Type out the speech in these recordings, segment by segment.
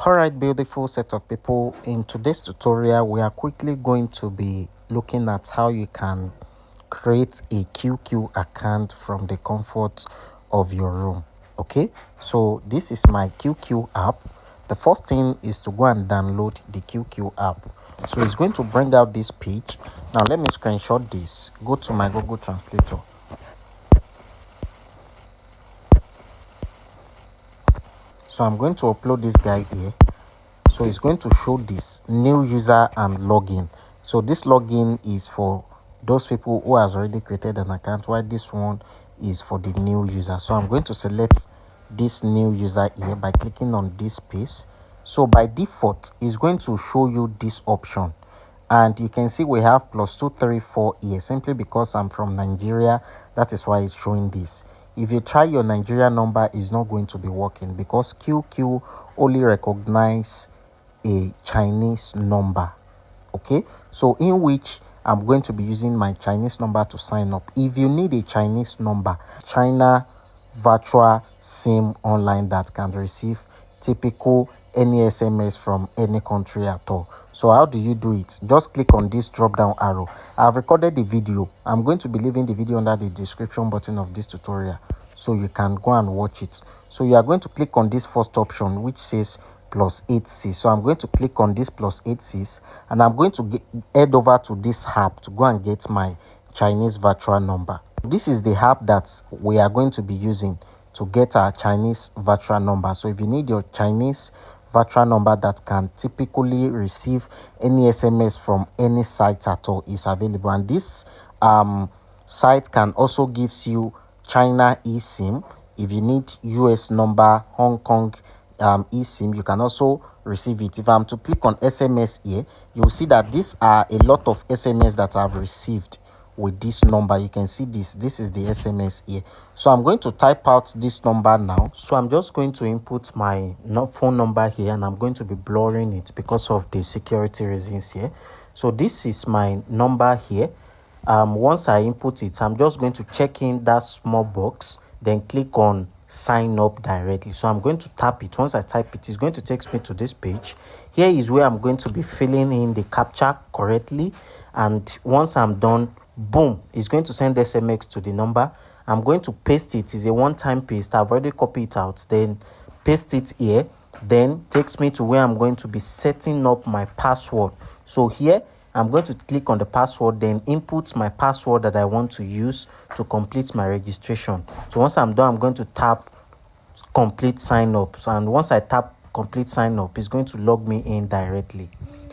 Alright, beautiful set of people, in today's tutorial we are quickly going to be looking at how you can create a QQ account from the comfort of your room. Okay, so this is my QQ app. The first thing is to go and download the QQ app. So it's going to bring out this page. Now let me screenshot this. Go to my Google Translator. So I'm going to upload this guy here. So it's going to show this new user and login. So this login is for those people who has already created an account, while this one is for the new user. So I'm going to select this new user here by clicking on this space. So by default, it's going to show you this option. And you can see we have +234 here, simply because I'm from Nigeria. That is why it's showing this. If you try your Nigeria number, it's not going to be working because QQ only recognize a Chinese number. Okay, so in which I'm going to be using my Chinese number to sign up. If you need a Chinese number, China virtual SIM online that can receive typical any SMS from any country at all. So how do you do it? Just click on this drop down arrow. I've recorded the video. I'm going to be leaving the video under the description button of this tutorial, so you can go and watch it. So you are going to click on this first option which says +8C. So I'm going to click on this +8C and I'm going to head over to this app to go and get my Chinese virtual number. This is the app that we are going to be using to get our Chinese virtual number. So if you need your Chinese virtual number that can typically receive any SMS from any site at all, is available. And this site can also gives you China eSIM. If you need US number, Hong Kong eSIM, you can also receive it. If I'm to click on SMS here, you'll see that these are a lot of SMS that I've received with this number. You can see this is the SMS here. So I'm going to type out this number now. So I'm just going to input my phone number here, and I'm going to be blurring it because of the security reasons here. So this is my number here. Once I input it, I'm just going to check in that small box, then click on sign up directly. So I'm going to tap it. Once I type it, it's going to take me to this page. Here is where I'm going to be filling in the captcha correctly, and once I'm done, boom, it's going to send SMS to the number. I'm going to paste it. It's a one-time paste. I've already copied it out, then paste it here, then takes me to where I'm going to be setting up my password. So here I'm going to click on the password, then input my password that I want to use to complete my registration. So once I'm done, I'm going to tap complete sign up. And once I tap complete sign up, it's going to log me in directly.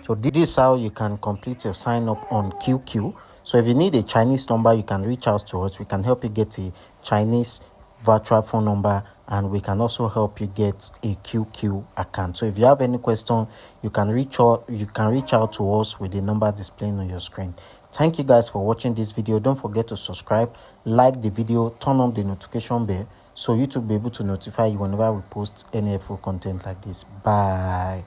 So this is how you can complete your sign up on QQ. So if you need a Chinese number, you can reach out to us. We can help you get a Chinese virtual phone number, and we can also help you get a QQ account. So if you have any question, you can reach out to us with the number displaying on your screen. Thank you guys for watching this video. Don't forget to subscribe, like the video, turn on the notification bell so YouTube will be able to notify you whenever we post any helpful content like this. Bye.